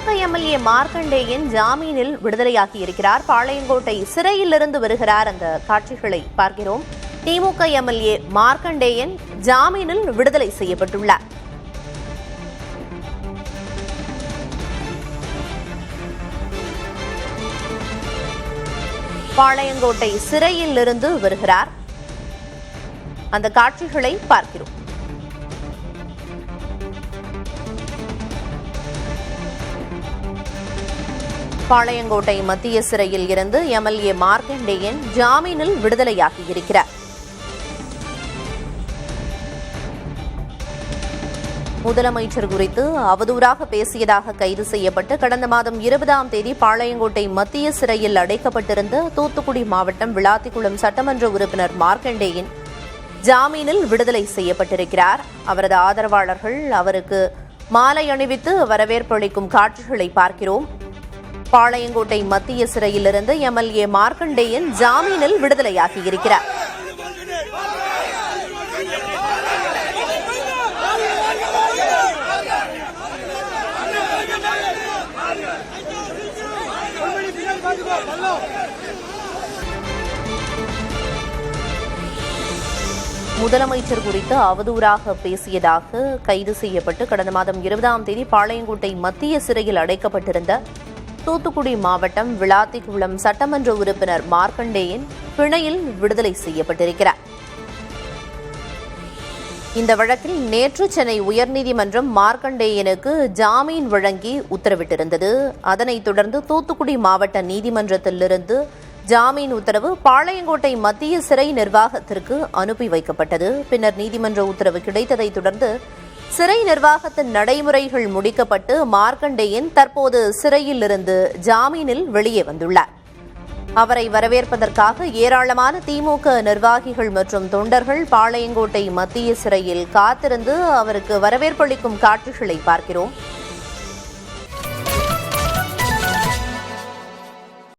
திமுக MLA Markandeyan ஜாமீனில் விடுதலையாகி இருக்கிறார். பாளையங்கோட்டை சிறையிலிருந்து வருகிறார். அந்த காட்சிகளை பார்க்கிறோம். திமுக எம்எல்ஏ மார்க்கண்டேயன் ஜாமீனில் விடுதலை செய்யப்பட்டுள்ளார். பாளையங்கோட்டை சிறையில் இருந்து வருகிறார். அந்த காட்சிகளை பார்க்கிறோம். பாளையங்கோட்டை மத்திய சிறையில் இருந்து எம்எல்ஏ மார்க்கண்டேயன் ஜாமீனில் விடுதலையாகி இருக்கிறார். முதலமைச்சர் குறித்து அவதூறாக பேசியதாக கைது செய்யப்பட்டு கடந்த மாதம் 20ஆம் தேதி பாளையங்கோட்டை மத்திய சிறையில் அடைக்கப்பட்டிருந்த தூத்துக்குடி மாவட்டம் விளாத்திக்குளம் சட்டமன்ற உறுப்பினர் மார்க்கண்டேயன் ஜாமீனில் விடுதலை செய்யப்பட்டிருக்கிறார். அவரது ஆதரவாளர்கள் அவருக்கு மாலை அணிவித்து வரவேற்பு அளிக்கும் காட்சிகளை பார்க்கிறோம். பாளையங்கோட்டை மத்திய சிறையிலிருந்து எம்எல்ஏ மார்க்கண்டேயன் ஜாமீனில் விடுதலையாகி இருக்கிறார். முதலமைச்சர் குறித்து அவதூறாக பேசியதாக கைது செய்யப்பட்டு கடந்த மாதம் 20ஆம் தேதி பாளையங்கோட்டை மத்திய சிறையில் அடைக்கப்பட்டிருந்த தூத்துக்குடி மாவட்டம் விளாத்திக்குளம் சட்டமன்ற உறுப்பினர் மார்க்கண்டேயன் பிணையில் விடுதலை செய்யப்பட்டிருக்கிறார். இந்த வழக்கில் நேற்று சென்னை உயர்நீதிமன்றம் மார்க்கண்டேயனுக்கு ஜாமீன் வழங்கி உத்தரவிட்டிருந்தது. அதனைத் தொடர்ந்து தூத்துக்குடி மாவட்ட நீதிமன்றத்திலிருந்து ஜாமீன் உத்தரவு பாளையங்கோட்டை மத்திய சிறை நிர்வாகத்திற்கு அனுப்பி வைக்கப்பட்டது. பின்னர் நீதிமன்ற உத்தரவு கிடைத்ததைத் தொடர்ந்து சிறை நிர்வாகத்தின் நடைமுறைகள் முடிக்கப்பட்டு மார்க்கண்டேயன் தற்போது சிறையில் இருந்து ஜாமீனில் வெளியே வந்துள்ளார். அவரை வரவேற்பதற்காக ஏராளமான திமுக நிர்வாகிகள் மற்றும் தொண்டர்கள் பாளையங்கோட்டை மத்திய சிறையில் காத்திருந்து அவருக்கு வரவேற்பளிக்கும் காட்சிகளை பார்க்கிறோம்.